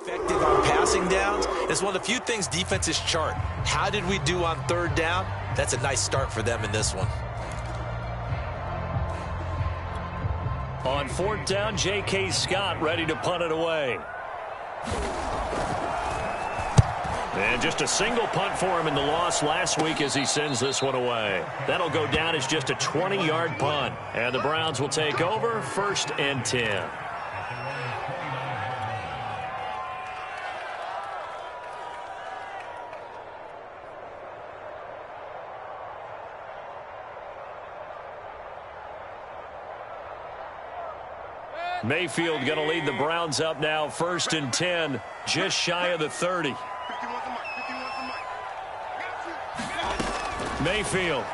Effective on passing downs. It's one of the few things defenses chart. How did we do on third down? That's a nice start for them in this one. On fourth down, J.K. Scott ready to punt it away. And just a single punt for him in the loss last week as he sends this one away. That'll go down as just a 20-yard punt. And the Browns will take over 1st and 10. Mayfield going to lead the Browns up now, 1st and 10, just shy of the 30. Mayfield.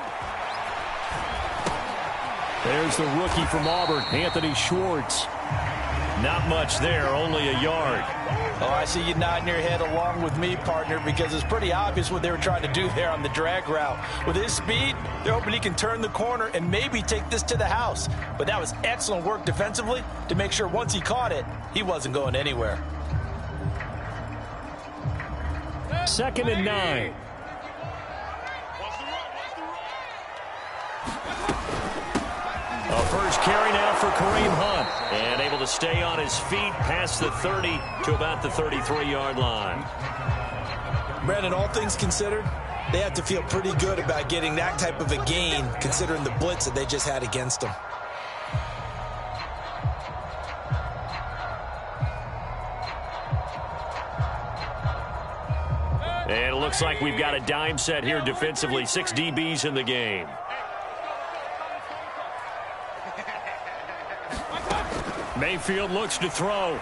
There's the rookie from Auburn, Anthony Schwartz. Not much there, only a yard. Oh, I see you nodding your head along with me, partner, because it's pretty obvious what they were trying to do there on the drag route. With his speed, they're hoping he can turn the corner and maybe take this to the house. But that was excellent work defensively to make sure once he caught it, he wasn't going anywhere. 2nd and 9. A first carry now for Kareem Hunt. And able to stay on his feet past the 30 to about the 33-yard line. Brandon, all things considered, they have to feel pretty good about getting that type of a gain considering the blitz that they just had against them. And it looks like we've got a dime set here defensively. 6 DBs in the game. Mayfield looks to throw. Got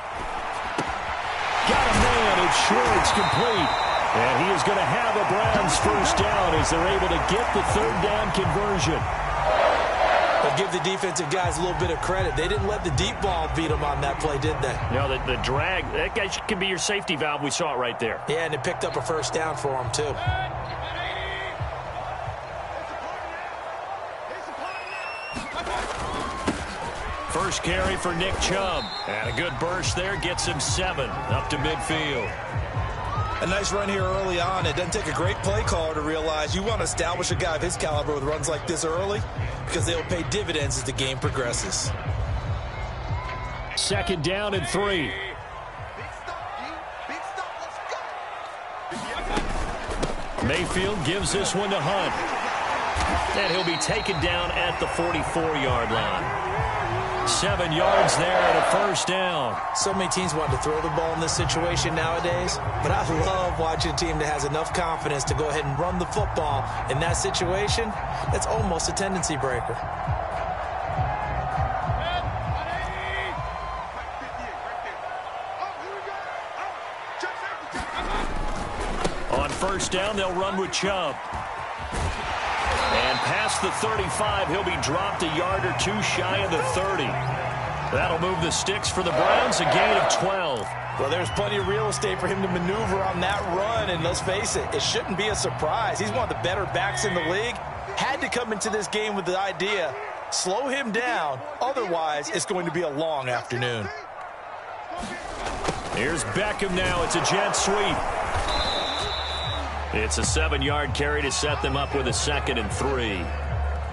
a man. It's Schwartz complete. And he is going to have a Browns first down as they're able to get the third down conversion. But give the defensive guys a little bit of credit. They didn't let the deep ball beat them on that play, did they? No, the drag, that guy can be your safety valve. We saw it right there. Yeah, and it picked up a first down for them, too. First carry for Nick Chubb. And a good burst there gets him 7 up to midfield. A nice run here early on. It doesn't take a great play caller to realize you want to establish a guy of his caliber with runs like this early because they'll pay dividends as the game progresses. 2nd down and 3. Mayfield gives this one to Hunt. And he'll be taken down at the 44-yard line. 7 yards there and a first down. So many teams want to throw the ball in this situation nowadays, but I love watching a team that has enough confidence to go ahead and run the football in that situation. That's almost a tendency breaker. On first down, they'll run with Chubb. And past the 35, he'll be dropped a yard or 2 shy of the 30. That'll move the sticks for the Browns, a gain of 12. Well, there's plenty of real estate for him to maneuver on that run, and let's face it, it shouldn't be a surprise. He's one of the better backs in the league. Had to come into this game with the idea, slow him down, otherwise it's going to be a long afternoon. Here's Beckham now. It's a jet sweep. It's a 7-yard carry to set them up with a 2nd and 3.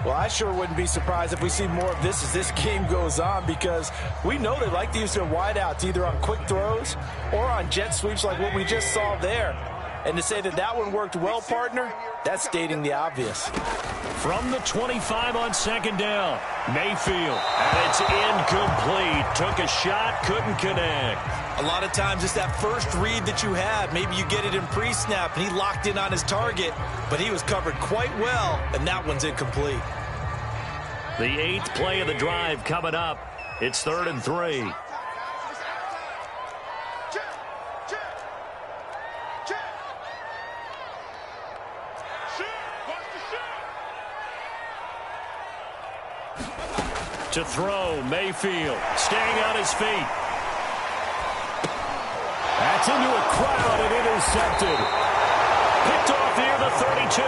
Well, I sure wouldn't be surprised if we see more of this as this game goes on because we know they like to use their wideouts either on quick throws or on jet sweeps like what we just saw there. And to say that that one worked well, partner, that's stating the obvious. From the 25 on 2nd down, Mayfield. And it's incomplete. Took a shot, couldn't connect. A lot of times it's that first read that you have. Maybe you get it in pre-snap and he locked in on his target, but he was covered quite well, and that one's incomplete. The 8th play of the drive coming up. It's 3rd and 3. To throw, Mayfield staying on his feet. That's into a crowd and intercepted. Picked off near the 32.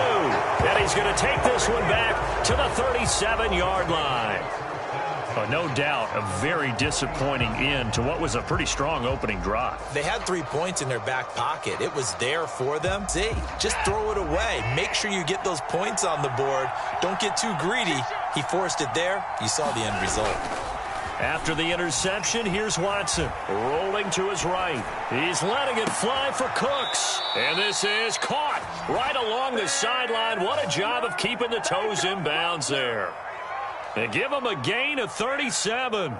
And he's going to take this one back to the 37-yard line. No doubt a very disappointing end to what was a pretty strong opening drive. They had 3 points in their back pocket. It was there for them. See, just throw it away. Make sure you get those points on the board. Don't get too greedy. He forced it there. You saw the end result. After the interception, here's Watson rolling to his right. He's letting it fly for Cooks. And this is caught right along the sideline. What a job of keeping the toes in bounds there. And give him a gain of 37.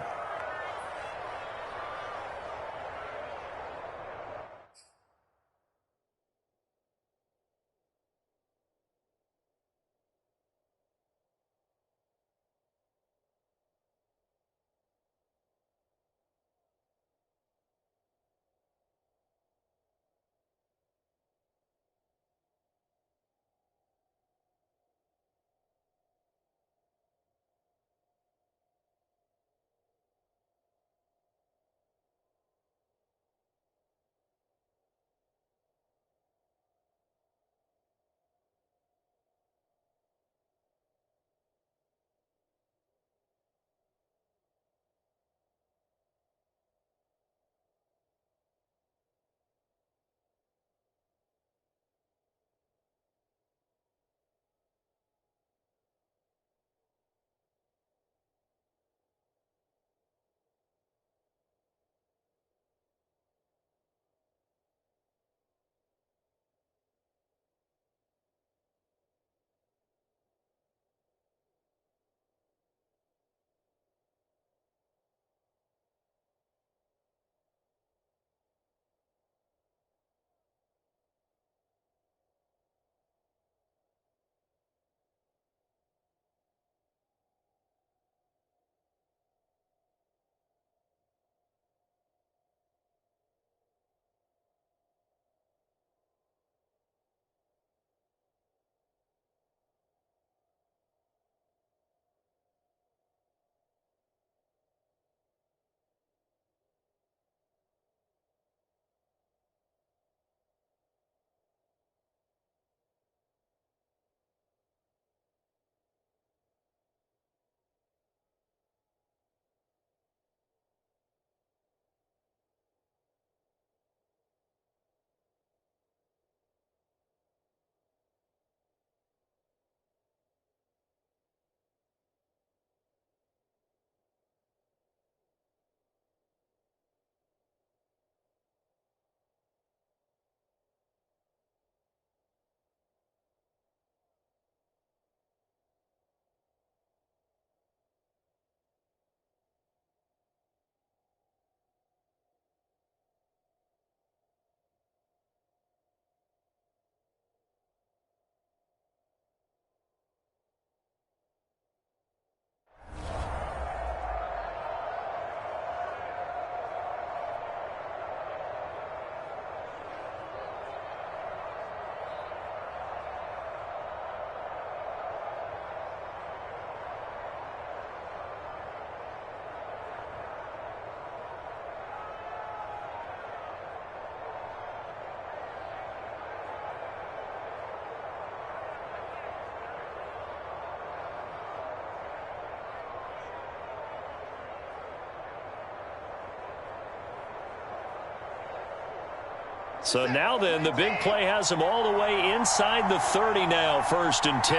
So now then, the big play has him all the way inside the 30 now, 1st and 10.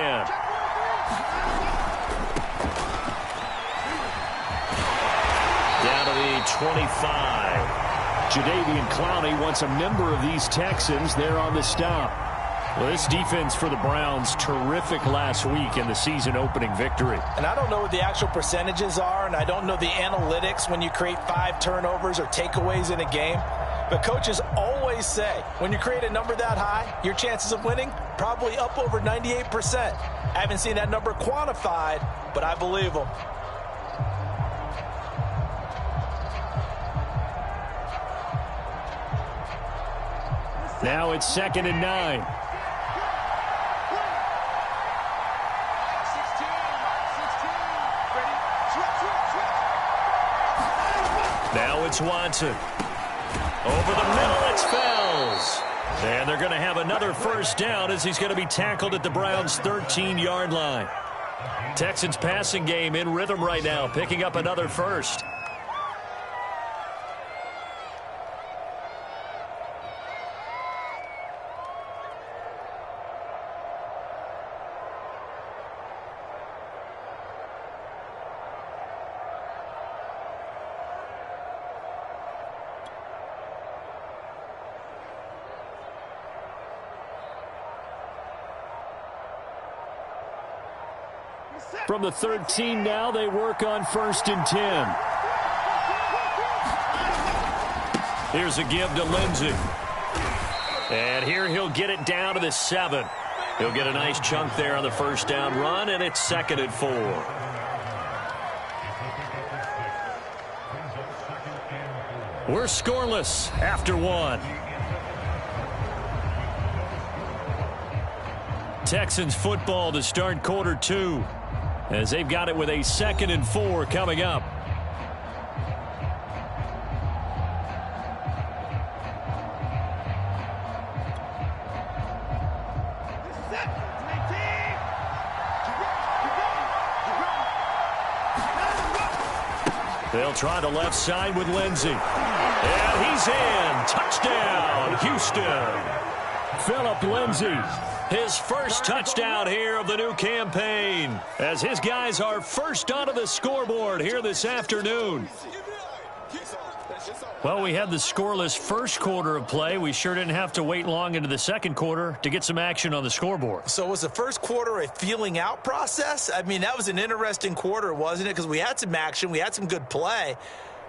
Down to the 25. Jadeveon Clowney wants a member of these Texans there on the stop. Well, this defense for the Browns, terrific last week in the season-opening victory. And I don't know what the actual percentages are, and I don't know the analytics when you create 5 turnovers or takeaways in a game. But coaches always say, when you create a number that high, your chances of winning probably up over 98%. I haven't seen that number quantified, but I believe them. Now it's 2nd and 9. Now it's Watson. Over the middle, it's Fells. And they're going to have another 1st down as he's going to be tackled at the Browns' 13-yard line. Texans passing game in rhythm right now, picking up another first. From the 13 now, they work on 1st and 10. Here's a give to Lindsey. And here he'll get it down to the 7. He'll get a nice chunk there on the first down run, and it's 2nd and 4. We're scoreless after 1. Texans football to start quarter 2. As they've got it with a 2nd and 4 coming up. They'll try the left side with Lindsey. And he's in. Touchdown, Houston. Phillip Lindsey. His first touchdown here of the new campaign, as his guys are first onto the scoreboard here this afternoon. Well, we had the scoreless first quarter of play. We sure didn't have to wait long into the second quarter to get some action on the scoreboard. So was the first quarter a feeling out process? I mean, that was an interesting quarter, wasn't it? Because we had some action, we had some good play,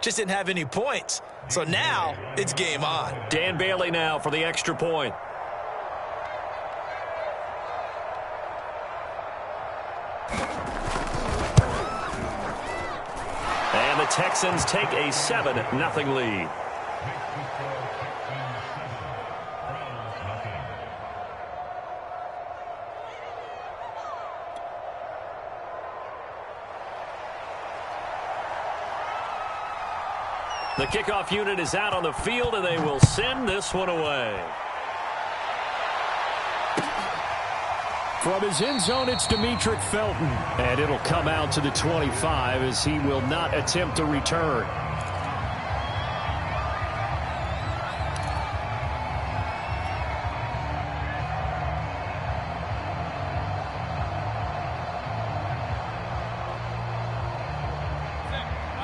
just didn't have any points. So now it's game on. Dan Bailey now for the extra point. And the Texans take a 7-0 lead. The kickoff unit is out on the field, and they will send this one away. From his end zone, it's Demetric Felton. And it'll come out to the 25 as he will not attempt a return.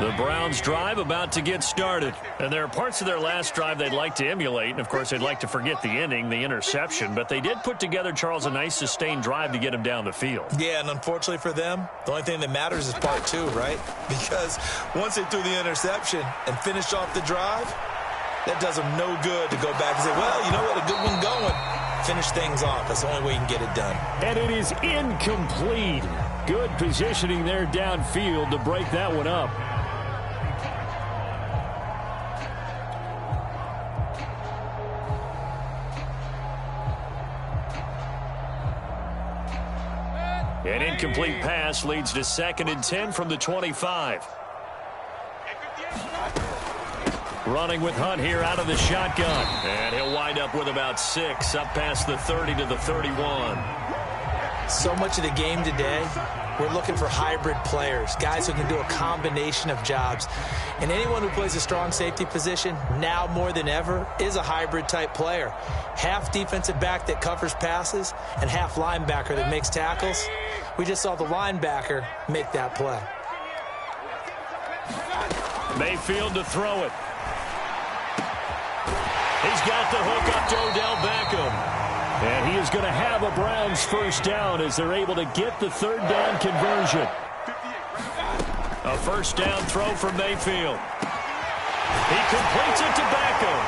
The Browns drive about to get started. And there are parts of their last drive they'd like to emulate. And, of course, they'd like to forget the ending, the interception. But they did put together, Charles, a nice sustained drive to get him down the field. Yeah, and unfortunately for them, the only thing that matters is part 2, right? Because once they threw the interception and finished off the drive, that does them no good to go back and say, well, you know what, a good one going. Finish things off. That's the only way you can get it done. And it is incomplete. Good positioning there downfield to break that one up. An incomplete pass leads to 2nd and 10 from the 25. Running with Hunt here out of the shotgun. And he'll wind up with about 6 up past the 30 to the 31. So much of the game today, we're looking for hybrid players, guys who can do a combination of jobs. And anyone who plays a strong safety position, now more than ever, is a hybrid type player. Half defensive back that covers passes and half linebacker that makes tackles. We just saw the linebacker make that play. Mayfield to throw it. He's got the hook up to Odell Beckham. And he is going to have a Browns first down as they're able to get the 3rd down conversion. A first down throw from Mayfield. He completes it to Beckham.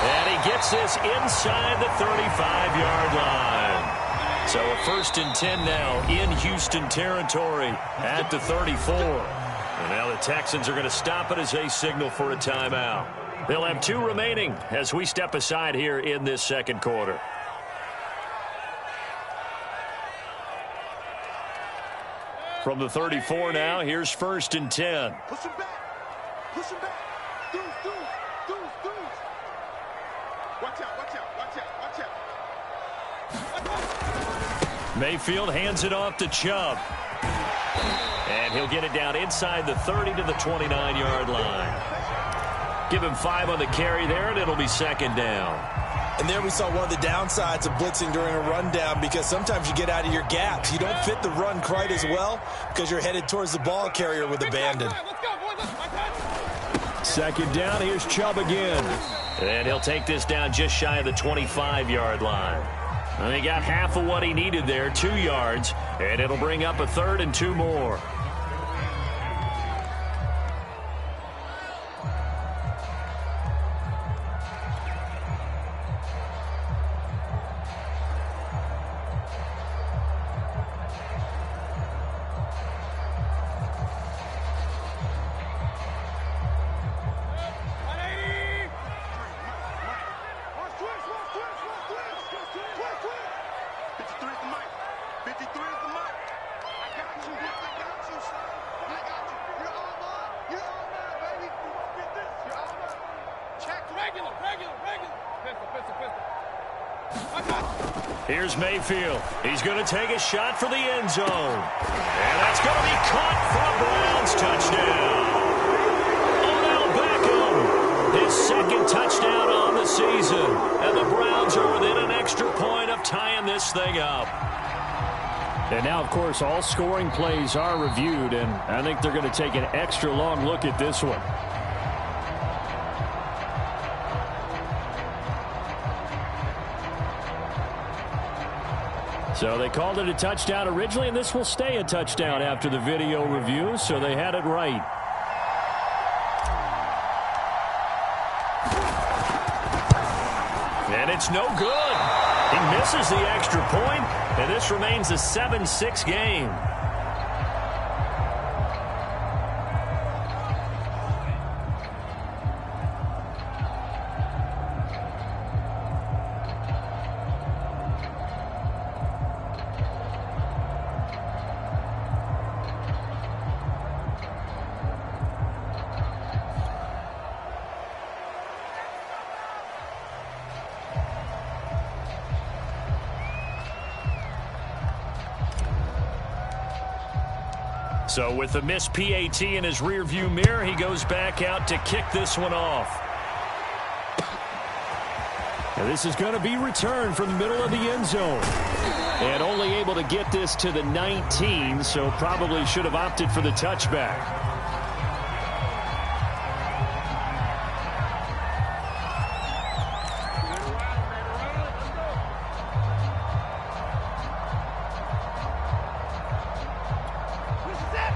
And he gets this inside the 35-yard line. So a 1st and 10 now in Houston territory at the 34. And now the Texans are going to stop it as they signal for a timeout. They'll have 2 remaining as we step aside here in this second quarter. From the 34 now, here's 1st and 10. Push him back. Push him back. Deuce. Watch out. Mayfield hands it off to Chubb. And he'll get it down inside the 30 to the 29-yard line. Give him 5 on the carry there, and it'll be second down. And there we saw one of the downsides of blitzing during a rundown, because sometimes you get out of your gaps. You don't fit the run quite as well because you're headed towards the ball carrier with abandon. Second down, here's Chubb again. And he'll take this down just shy of the 25-yard line. And he got half of what he needed there, 2 yards, and it'll bring up a 3rd and 2 more. Here's Mayfield. He's going to take a shot for the end zone. And that's going to be caught for a Browns touchdown. Odell Beckham, his 2nd touchdown on the season. And the Browns are within an extra point of tying this thing up. And now, of course, all scoring plays are reviewed, and I think they're going to take an extra long look at this one. So they called it a touchdown originally, and this will stay a touchdown after the video review, so they had it right. And it's no good. He misses the extra point, and this remains a 7-6 game. So with the missed PAT in his rearview mirror, he goes back out to kick this one off. Now this is going to be returned from the middle of the end zone. And only able to get this to the 19, so probably should have opted for the touchback.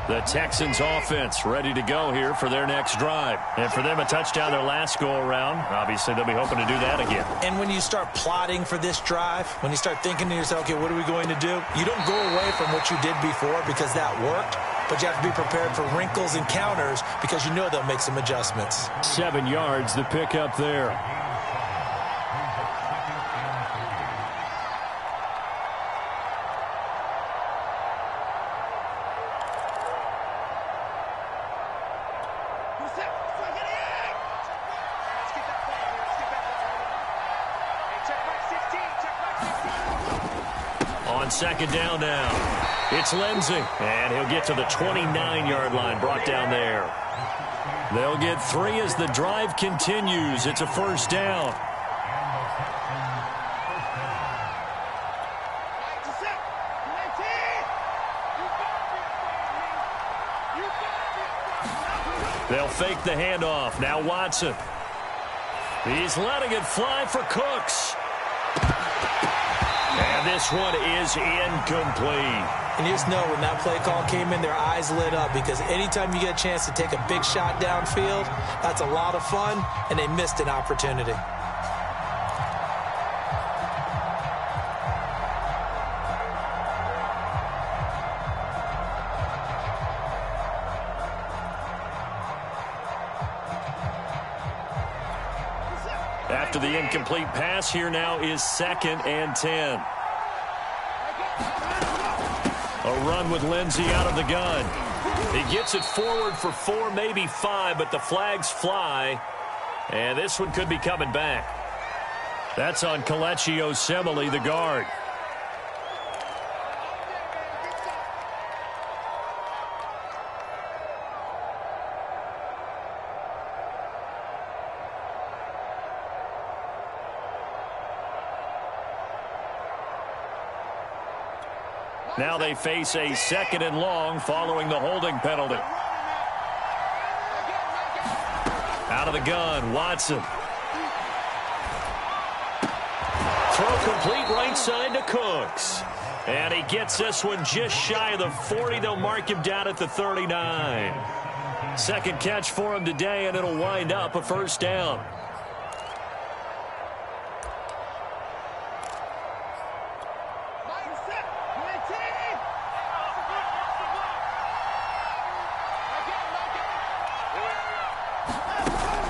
The Texans offense ready to go here for their next drive. And for them, a touchdown their last go-around. Obviously, they'll be hoping to do that again. And when you start plotting for this drive, when you start thinking to yourself, okay, what are we going to do? You don't go away from what you did before because that worked, but you have to be prepared for wrinkles and counters because you know they'll make some adjustments. 7 yards, the pickup there. Second down now. It's Lindsey. And he'll get to the 29-yard line, brought down there. They'll get 3 as the drive continues. It's a first down. They'll fake the handoff. Now Watson. He's letting it fly for Cooks. And this one is incomplete. And you just know when that play call came in, their eyes lit up because anytime you get a chance to take a big shot downfield, that's a lot of fun, and they missed an opportunity. After the incomplete pass, here now is 2nd and 10. A run with Lindsey out of the gun. He gets it forward for 4, maybe 5, but the flags fly. And this one could be coming back. That's on Kelechi Osemele, the guard. Now they face a 2nd and long following the holding penalty. Out of the gun, Watson. Throw complete right side to Cooks. And he gets this one just shy of the 40. They'll mark him down at the 39. Second catch for him today, and it'll wind up a first down.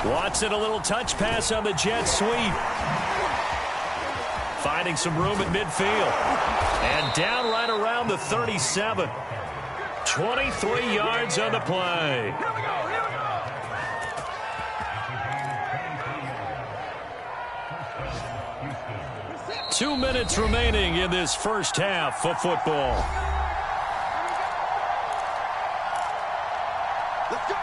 Watson, a little touch pass on the jet sweep. Finding some room in midfield. And down right around the 37. 23 yards on the play. Here we go. 2 minutes remaining in this first half of football. Let's go.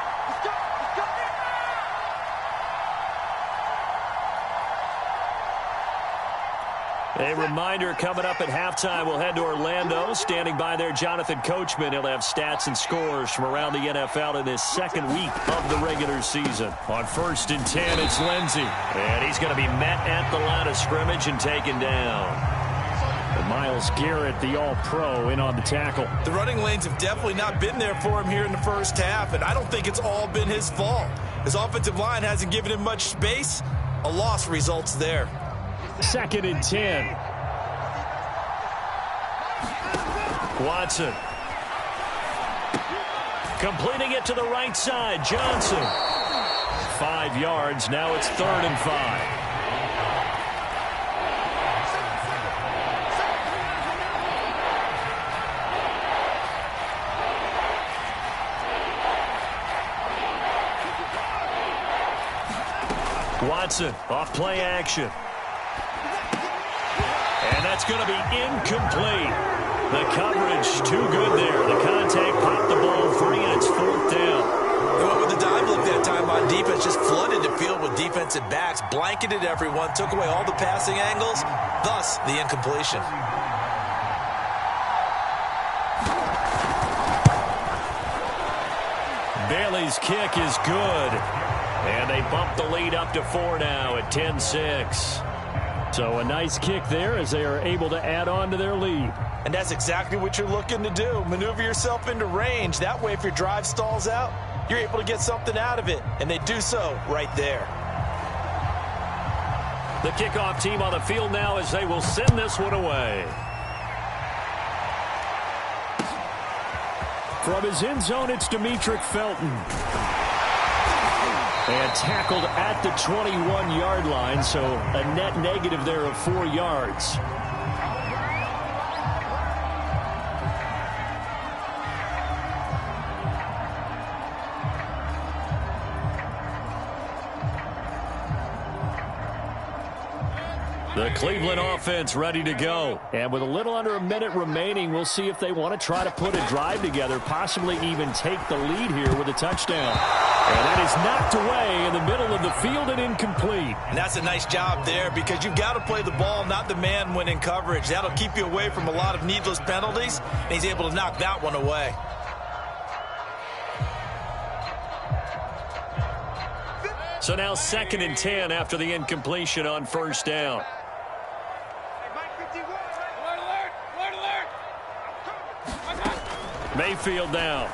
A reminder coming up at halftime, we'll head to Orlando. Standing by there, Jonathan Coachman. He'll have stats and scores from around the NFL in this second week of the regular season. On 1st and 10, it's Lindsey. And he's going to be met at the line of scrimmage and taken down. And Myles Garrett, the all-pro, in on the tackle. The running lanes have definitely not been there for him here in the first half, and I don't think it's all been his fault. His offensive line hasn't given him much space. A loss results there. 2nd and 10. Watson. Completing it to the right side. Johnson. 5 yards. Now it's 3rd and 5. Watson off play action. And that's going to be incomplete. The coverage too good there. The contact popped the ball free, and it's 4th down. They went with the dive look that time on defense. Just flooded the field with defensive backs. Blanketed everyone. Took away all the passing angles. Thus, the incompletion. Bailey's kick is good. And they bump the lead up to 4 now at 10-6. So a nice kick there as they are able to add on to their lead. And that's exactly what you're looking to do. Maneuver yourself into range. That way, if your drive stalls out, you're able to get something out of it. And they do so right there. The kickoff team on the field now as they will send this one away. From his end zone, it's Demetric Felton. And tackled at the 21-yard line, so a net negative there of 4 yards. The Cleveland offense ready to go. And with a little under a minute remaining, we'll see if they want to try to put a drive together, possibly even take the lead here with a touchdown. And that is knocked away in the middle of the field and incomplete. And that's a nice job there because you've got to play the ball, not the man when in coverage. That'll keep you away from a lot of needless penalties, and he's able to knock that one away. So now 2nd and 10 after the incompletion on 1st down. Mayfield now.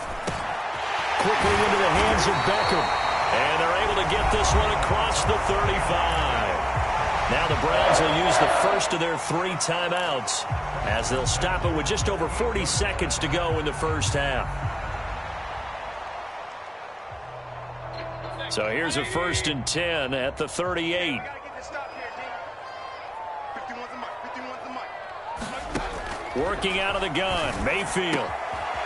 Quickly into the hands of Beckham. And they're able to get this one across the 35. Now the Browns will use the first of their 3 timeouts as they'll stop it with just over 40 seconds to go in the first half. So here's a 1st and 10 at the 38. Working out of the gun, Mayfield.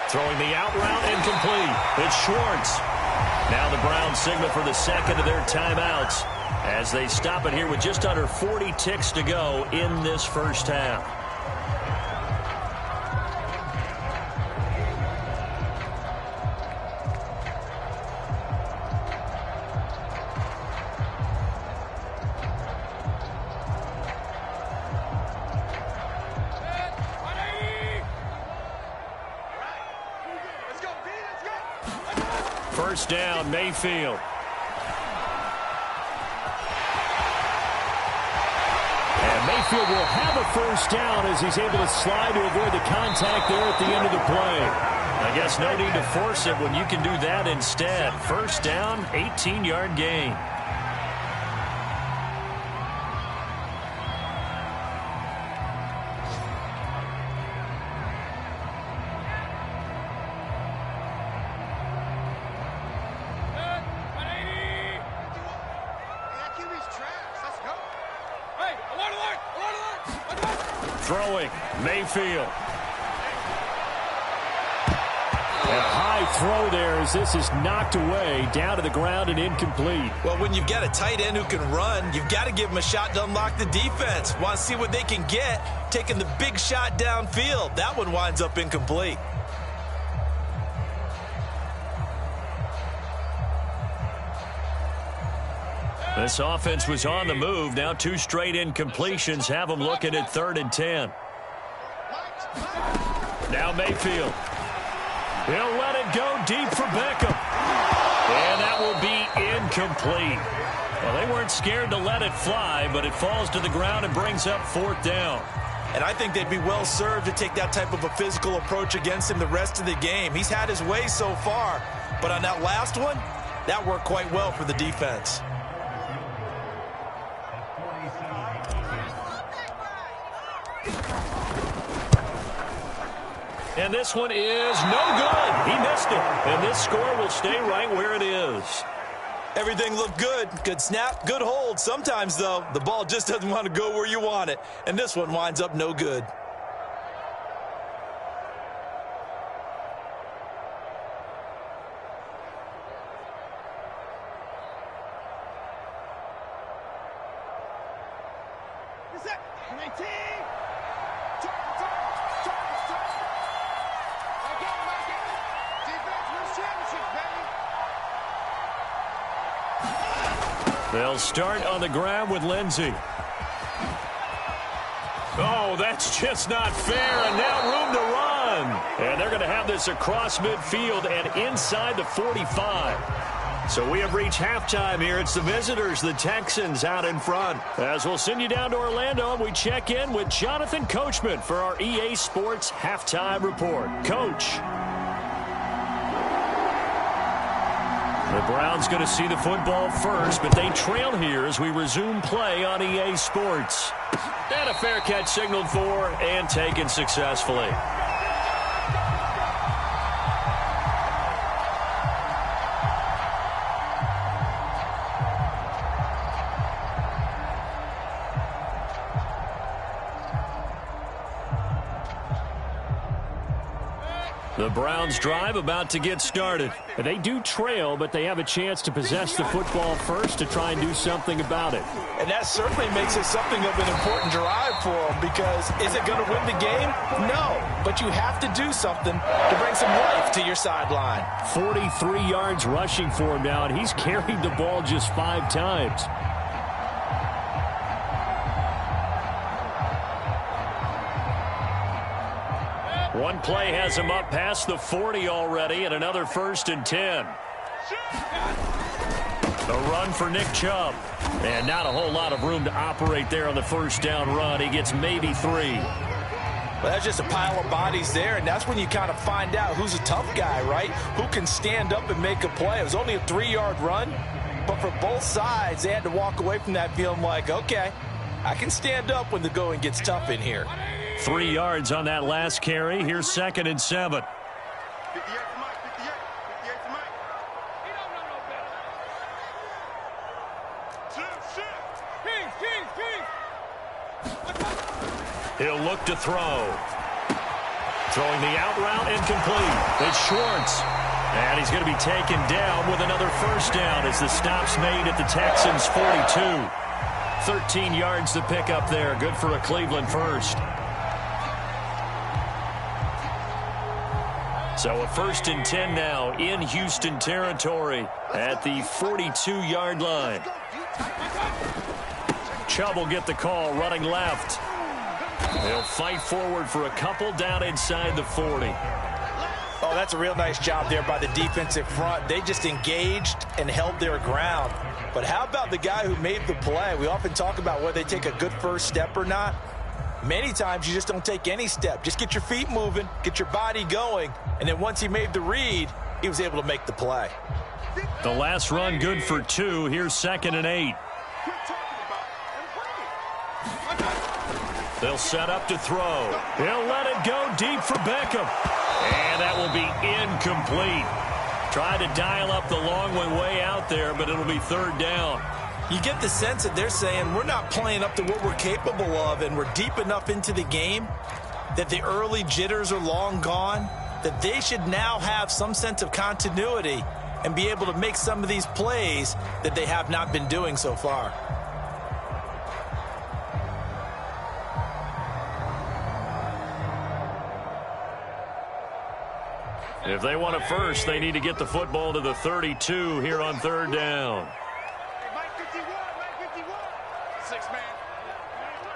Throwing the out route incomplete. It's Schwartz. Now the Browns signal for the second of their timeouts as they stop it here with just under 40 ticks to go in this first half. first down, Mayfield. And Mayfield will have a first down as he's able to slide to avoid the contact there at the end of the play. I guess no need to force it when you can do that instead. First down, 18-yard gain. Throwing, Mayfield. A high throw there as this is knocked away, down to the ground and incomplete. Well, when you've got a tight end who can run, you've got to give him a shot to unlock the defense. Want to see what they can get, taking the big shot downfield. That one winds up incomplete. This offense was on the move. Now 2 straight incompletions have them looking at 3rd and 10. Now Mayfield. He'll let it go deep for Beckham. And that will be incomplete. Well, they weren't scared to let it fly, but it falls to the ground and brings up 4th down. And I think they'd be well served to take that type of a physical approach against him the rest of the game. He's had his way so far, but on that last one, that worked quite well for the defense. And this one is no good. He missed it. And this score will stay right where it is. Everything looked good. Good snap, good hold. Sometimes, though, the ball just doesn't want to go where you want it. And this one winds up no good. They'll start on the ground with Lindsey. Oh, that's just not fair, and now room to run. And they're going to have this across midfield and inside the 45. So we have reached halftime here. It's the visitors, the Texans, out in front. As we'll send you down to Orlando, and we check in with Jonathan Coachman for our EA Sports Halftime Report. Coach. The Browns going to see the football first, but they trail here as we resume play on EA Sports. And a fair catch signaled for and taken successfully. The Browns drive about to get started. They do trail, but they have a chance to possess the football first to try and do something about it. And that certainly makes it something of an important drive for them, because is it going to win the game? No, but you have to do something to bring some life to your sideline. 43 yards rushing for him now, and he's carried the ball just 5 times. One play has him up past the 40 already, and another 1st and 10. A run for Nick Chubb. And not a whole lot of room to operate there on the first down run. He gets maybe 3. Well, that's just a pile of bodies there, and that's when you kind of find out who's a tough guy, right? Who can stand up and make a play. It was only a 3-yard run, but for both sides, they had to walk away from that feeling like, okay, I can stand up when the going gets tough in here. 3 yards on that last carry. Here's 2nd and 7. He'll look to throw. Throwing the out route incomplete. It's Schwartz. And he's going to be taken down with another first down as the stop's made at the Texans' 42. 13 yards to pick up there. Good for a Cleveland first. So a 1st and 10 now in Houston territory at the 42-yard line. Chubb will get the call running left. They'll fight forward for a couple down inside the 40. Oh, Well, that's a real nice job there by the defensive front. They just engaged and held their ground. But how about the guy who made the play? We often talk about whether they take a good first step or not. Many times you just don't take any step. Just get your feet moving, get your body going, and then once he made the read, he was able to make the play. The last run good for 2. Here's 2nd and 8. They'll set up to throw. He'll let it go deep for Beckham. And that will be incomplete. Try to dial up the long way out there, but it'll be 3rd down. You get the sense that they're saying we're not playing up to what we're capable of, and we're deep enough into the game that the early jitters are long gone, that they should now have some sense of continuity and be able to make some of these plays that they have not been doing so far. If they want a first, they need to get the football to the 32 here on 3rd down. Mike 51, Mike 51. 6-man.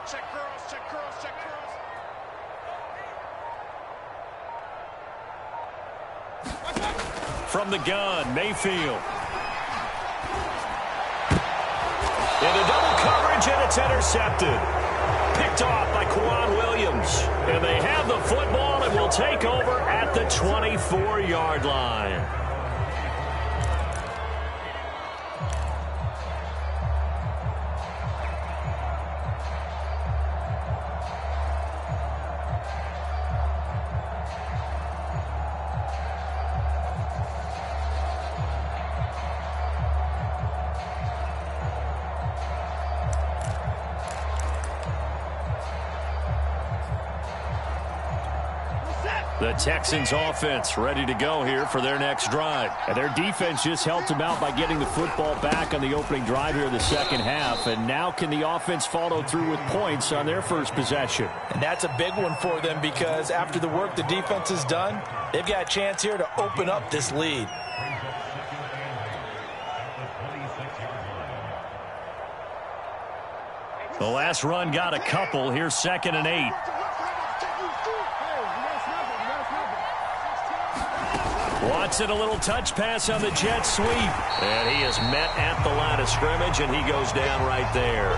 Check curls, check curls, check curls. From the gun, Mayfield. Into double coverage, and it's intercepted. Picked off by Quan Williams. And they have the football and will take over at the 24-yard line. The Texans offense ready to go here for their next drive. And their defense just helped them out by getting the football back on the opening drive here in the second half. And now can the offense follow through with points on their first possession? And that's a big one for them because after the work the defense has done, they've got a chance here to open up this lead. The last run got a couple. Here's 2nd and 8. Watson, a little touch pass on the jet sweep. And he is met at the line of scrimmage, and he goes down right there.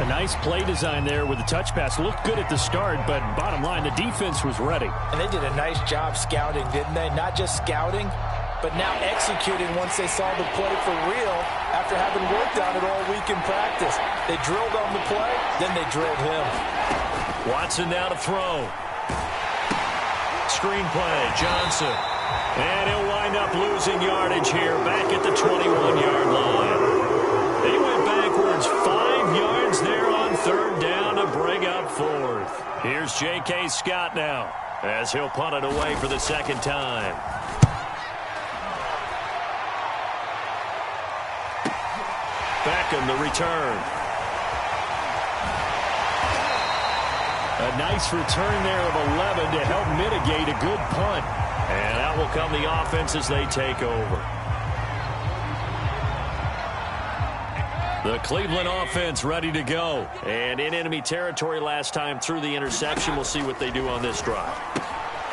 A nice play design there with the touch pass. Looked good at the start, but bottom line, the defense was ready. And they did a nice job scouting, didn't they? Not just scouting, but now executing once they saw the play for real after having worked on it all week in practice. They drilled on the play, then they drilled him. Watson now to throw. Screen play, Johnson. And he'll wind up losing yardage here back at the 21-yard line. They went backwards 5 yards there on 3rd down to bring up 4th. Here's J.K. Scott now as he'll punt it away for the 2nd time. Beckham the return. A nice return there of 11 to help mitigate a good punt. And out will come the offense as they take over. The Cleveland offense ready to go. And in enemy territory last time through the interception. We'll see what they do on this drive.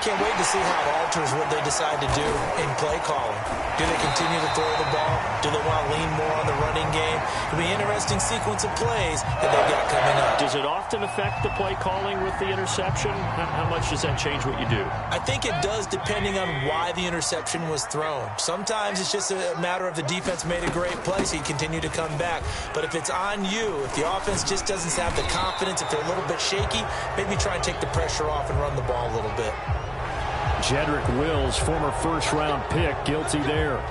Can't wait to see how it alters what they decide to do in play calling. Do they continue to throw the ball? Do they want to lean more on the running game? It'll be an interesting sequence of plays that they've got coming up. Does it often affect the play calling with the interception? How much does that change what you do? I think it does depending on why the interception was thrown. Sometimes it's just a matter of the defense made a great play, so you continue to come back. But if it's on you, if the offense just doesn't have the confidence, if they're a little bit shaky, maybe try and take the pressure off and run the ball a little bit. Jedrick Wills, former first-round pick, guilty there.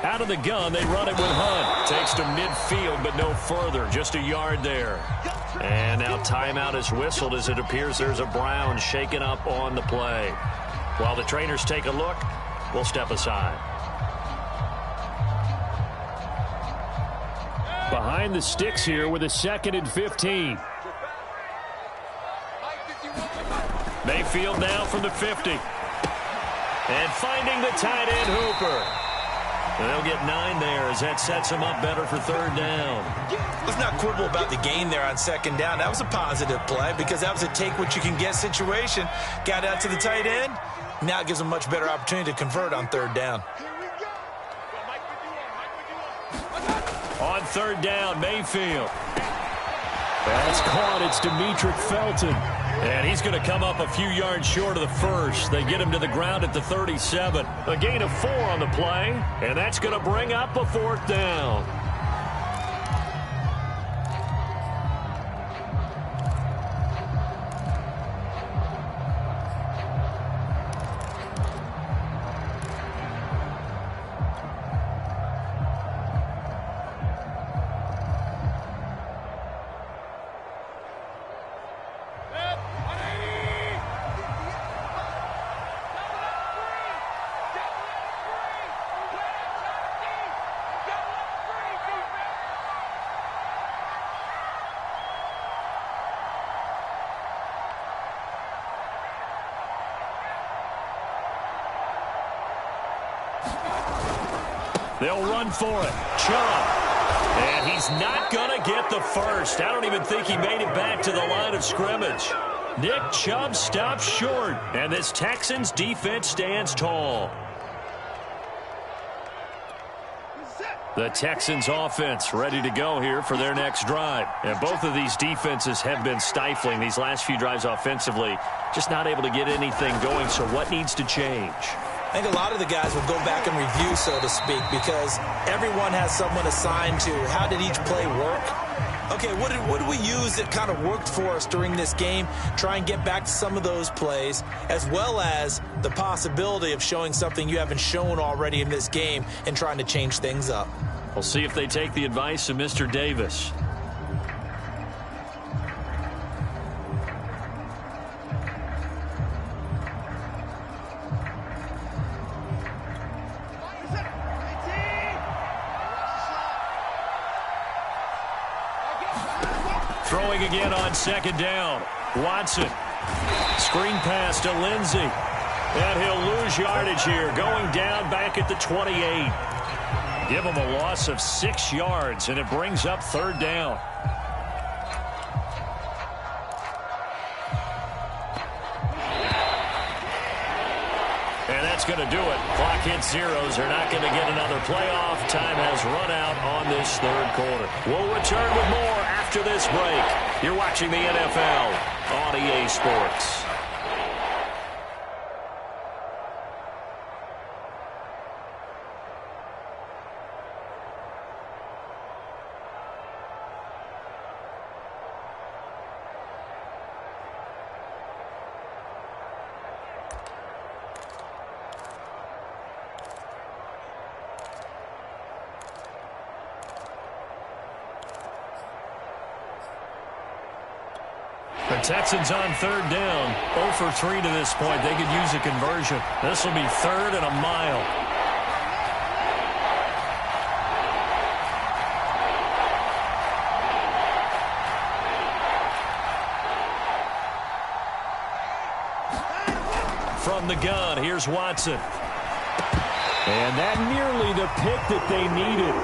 Out of the gun, they run it with Hunt. Takes to midfield, but no further. Just a yard there. And now timeout is whistled as it appears there's a Brown shaken up on the play. While the trainers take a look, we'll step aside. behind the sticks here with a 2nd and 15. Mayfield now from the 50. And finding the tight end, Hooper. They'll get 9 there as that sets them up better for 3rd down. Let's not quibble about the gain there on 2nd down. That was a positive play because that was a take-what-you-can-get situation. Got out to the tight end. Now it gives them a much better opportunity to convert on 3rd down. On 3rd down, Mayfield. That's caught. It's Demetric Felton. And he's going to come up a few yards short of the first. They get him to the ground at the 37. A gain of 4 on the play, and that's going to bring up a 4th down. They'll run for it. Chubb. And he's not going to get the first. I don't even think he made it back to the line of scrimmage. Nick Chubb stops short, and this Texans defense stands tall. The Texans offense ready to go here for their next drive. And both of these defenses have been stifling these last few drives offensively. Just not able to get anything going, so what needs to change? I think a lot of the guys will go back and review, so to speak, because everyone has someone assigned to how did each play work. Okay, what did we use that kind of worked for us during this game? Try and get back to some of those plays, as well as the possibility of showing something you haven't shown already in this game and trying to change things up. We'll see if they take the advice of Mr. Davis. Throwing again on 2nd down. Watson. Screen pass to Lindsey. And he'll lose yardage here. Going down back at the 28. Give him a loss of 6 yards, and it brings up 3rd down. And that's going to do it. Clock hits zeros. They're not going to get another playoff. Time has run out on this 3rd quarter. We'll return with more after this break. You're watching the NFL on EA Sports. The Texans on 3rd down. 0 for 3 to this point. They could use a conversion. This will be 3rd and a mile. From the gun, here's Watson. And that nearly the pick that they needed.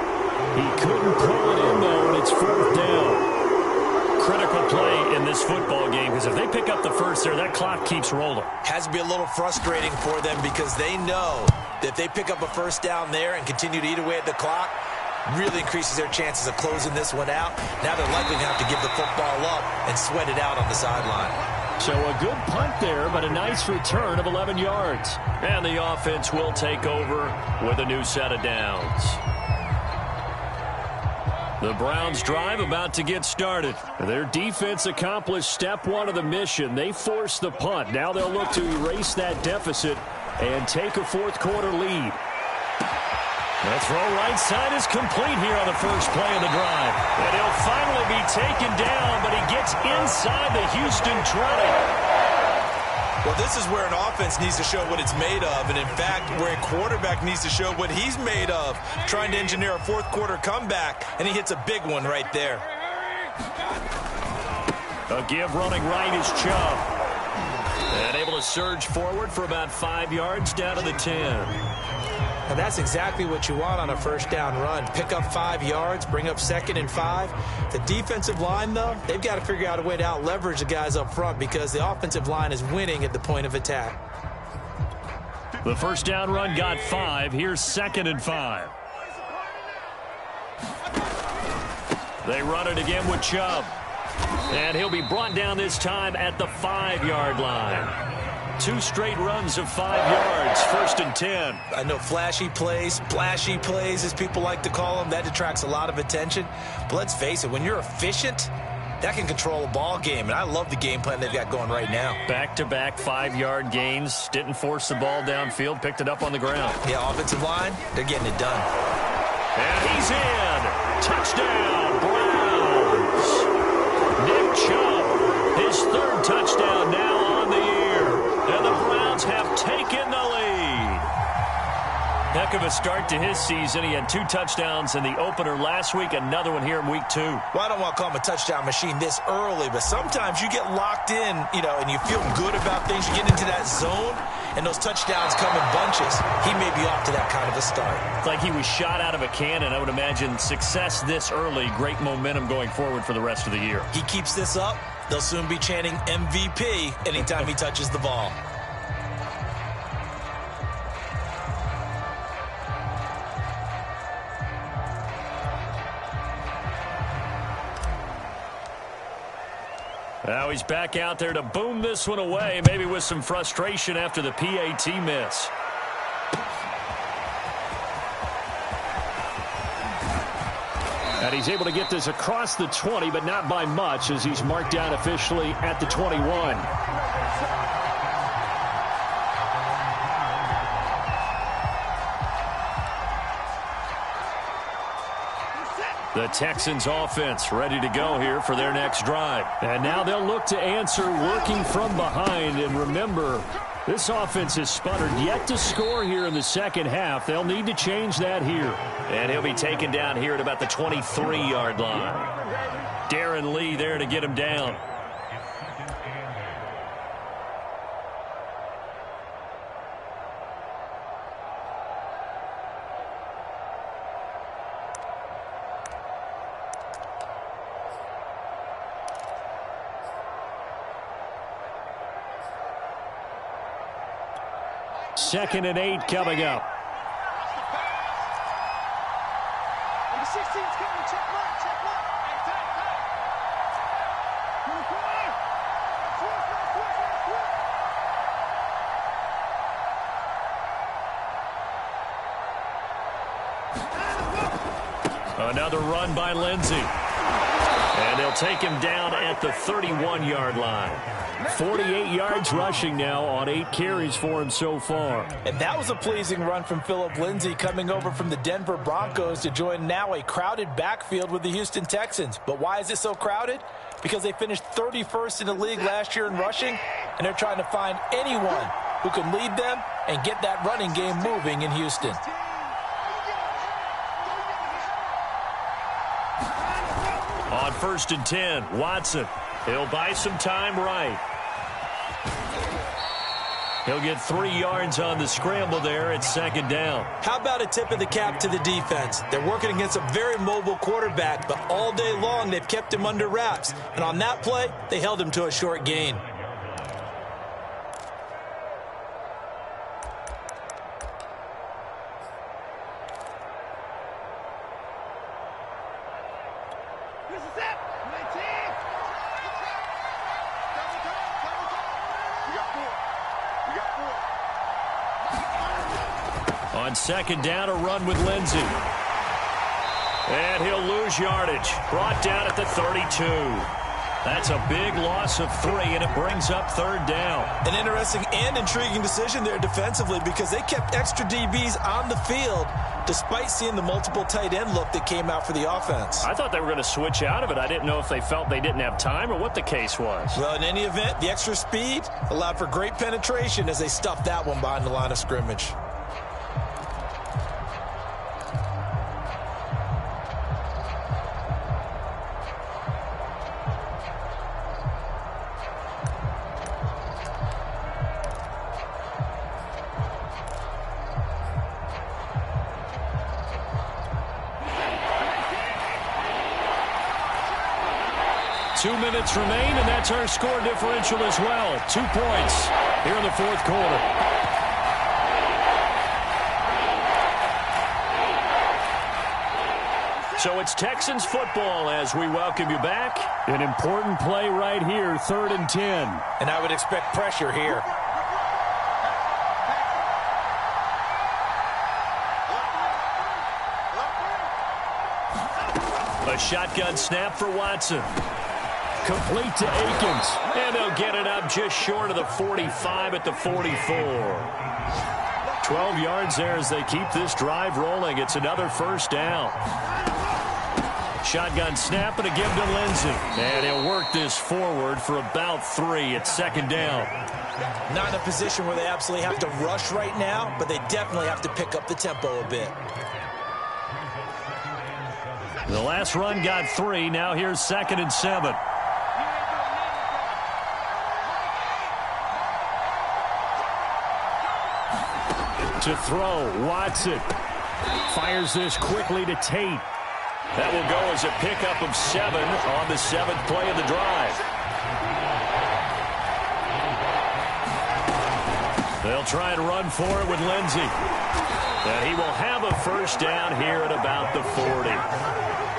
He couldn't pull it in, though, and it's 4th down. Critical play in this football game, because if they pick up the first there, that clock keeps rolling. Has to be a little frustrating for them because they know that if they pick up a 1st down there and continue to eat away at the clock, really increases their chances of closing this one out. Now they're likely going to have to give the football up and sweat it out on the sideline. So a good punt there, but a nice return of 11 yards. And the offense will take over with a new set of downs. The Browns drive about to get started. Their defense accomplished step 1 of the mission. They forced the punt. Now they'll look to erase that deficit and take a 4th quarter lead. The throw right side is complete here on the first play of the drive. And he'll finally be taken down, but he gets inside the Houston 20. Well, this is where an offense needs to show what it's made of, and in fact, where a quarterback needs to show what he's made of, trying to engineer a fourth-quarter comeback, and he hits a big one right there. A give running right is Chubb. And able to surge forward for about 5 yards down to the 10. And that's exactly what you want on a first down run. Pick up 5 yards, bring up 2nd and 5. The defensive line, though, they've got to figure out a way to out-leverage the guys up front because the offensive line is winning at the point of attack. The first down run got 5. Here's 2nd and 5. They run it again with Chubb. And he'll be brought down this time at the 5-yard line. 2 straight runs of 5 yards, 1st and 10. I know flashy plays, splashy plays, as people like to call them, that attracts a lot of attention. But let's face it, when you're efficient, that can control a ball game. And I love the game plan they've got going right now. Back-to-back 5-yard gains. Didn't force the ball downfield, picked it up on the ground. Yeah, offensive line, they're getting it done. And he's in. Touchdown, Browns. Nick Chubb, his 3rd touchdown now on the year. And the Browns have taken the lead. Heck of a start to his season. He had 2 touchdowns in the opener last week, another one here in week 2. Well, I don't want to call him a touchdown machine this early, but sometimes you get locked in, and you feel good about things. You get into that zone, and those touchdowns come in bunches. He may be off to that kind of a start. It's like he was shot out of a cannon. I would imagine success this early, great momentum going forward for the rest of the year. He keeps this up, they'll soon be chanting MVP anytime he touches the ball. Now he's back out there to boom this one away, maybe with some frustration after the PAT miss. And he's able to get this across the 20, but not by much, as he's marked down officially at the 21. The Texans offense ready to go here for their next drive. And now they'll look to answer working from behind. And remember, this offense has sputtered yet to score here in the second half. They'll need to change that here. And he'll be taken down here at about the 23-yard line. Darren Lee there to get him down. Second and 8 coming up. Number 16's coming. Check left. Check left. Another run by Lindsey. And they'll take him down at the 31-yard line. 48 yards rushing now on 8 carries for him so far. And that was a pleasing run from Phillip Lindsay, coming over from the Denver Broncos to join now a crowded backfield with the Houston Texans. But why is it so crowded? Because they finished 31st in the league last year in rushing, and they're trying to find anyone who can lead them and get that running game moving in Houston. On 1st and 10, Watson. He'll buy some time right. He'll get 3 yards on the scramble there at 2nd down. How about a tip of the cap to the defense? They're working against a very mobile quarterback, but all day long they've kept him under wraps. And on that play, they held him to a short gain. On 2nd down, a run with Lindsey. And he'll lose yardage. Brought down at the 32. That's a big loss of 3, and it brings up 3rd down. An interesting and intriguing decision there defensively, because they kept extra DBs on the field, despite seeing the multiple tight end look that came out for the offense. I thought they were going to switch out of it. I didn't know if they felt they didn't have time or what the case was. Well, in any event, the extra speed allowed for great penetration as they stuffed that one behind the line of scrimmage. Minutes remain, and that's our score differential as well. 2 points here in the fourth quarter. So it's Texans football as we welcome you back. An important play right here, 3rd and 10. And I would expect pressure here. A shotgun snap for Watson. Complete to Akins. And they'll get it up just short of the 45 at the 44. 12 yards there as they keep this drive rolling. It's another first down. Shotgun snap and a give to Lindsey. And he'll work this forward for about 3. It's 2nd down. Not in a position where they absolutely have to rush right now, but they definitely have to pick up the tempo a bit. The last run got 3. Now here's 2nd and 7. To throw, Watson fires this quickly to Tate. That will go as a pickup of 7 on the 7th play of the drive. They'll try and run for it with Lindsey. And he will have a first down here at about the 40.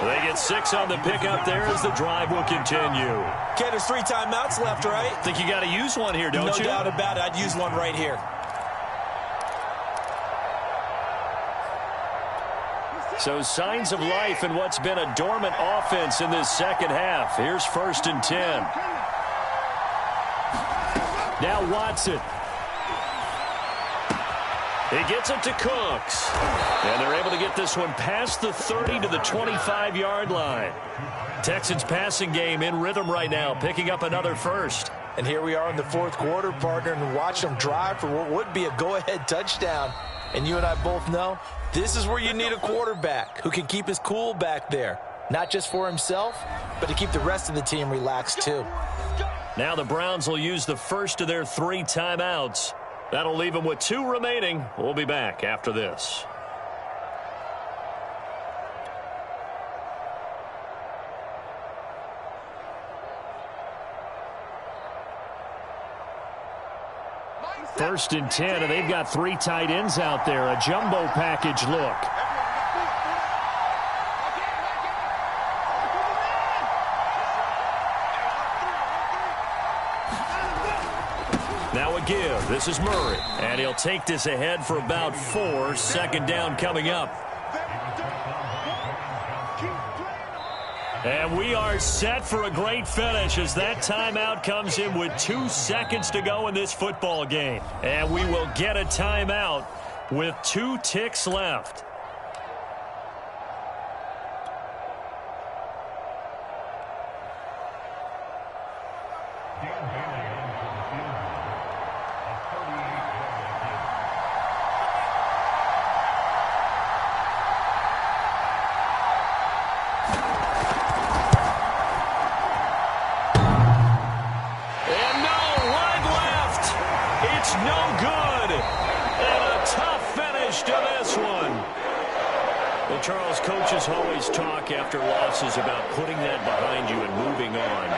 They get 6 on the pickup there as the drive will continue. Ken, there's 3 timeouts left, right? Think you got to use one here, don't you? No doubt about it. I'd use one right here. So signs of life in what's been a dormant offense in this second half. Here's 1st and 10. Now Watson. He gets it to Cooks. And they're able to get this one past the 30 to the 25-yard line. Texans passing game in rhythm right now, picking up another first. And here we are in the fourth quarter, partner, and watch them drive for what would be a go-ahead touchdown. And you and I both know this is where you need a quarterback who can keep his cool back there. Not just for himself, but to keep the rest of the team relaxed too. Now the Browns will use the first of their 3 timeouts. That'll leave them with 2 remaining. We'll be back after this. First and 10, and they've got 3 tight ends out there. A jumbo package look. Now a give. This is Murray. And he'll take this ahead for about 4. 2nd down coming up. And we are set for a great finish as that timeout comes in with 2 seconds to go in this football game. And we will get a timeout with 2 ticks left. Charles, coaches always talk after losses about putting that behind you and moving on.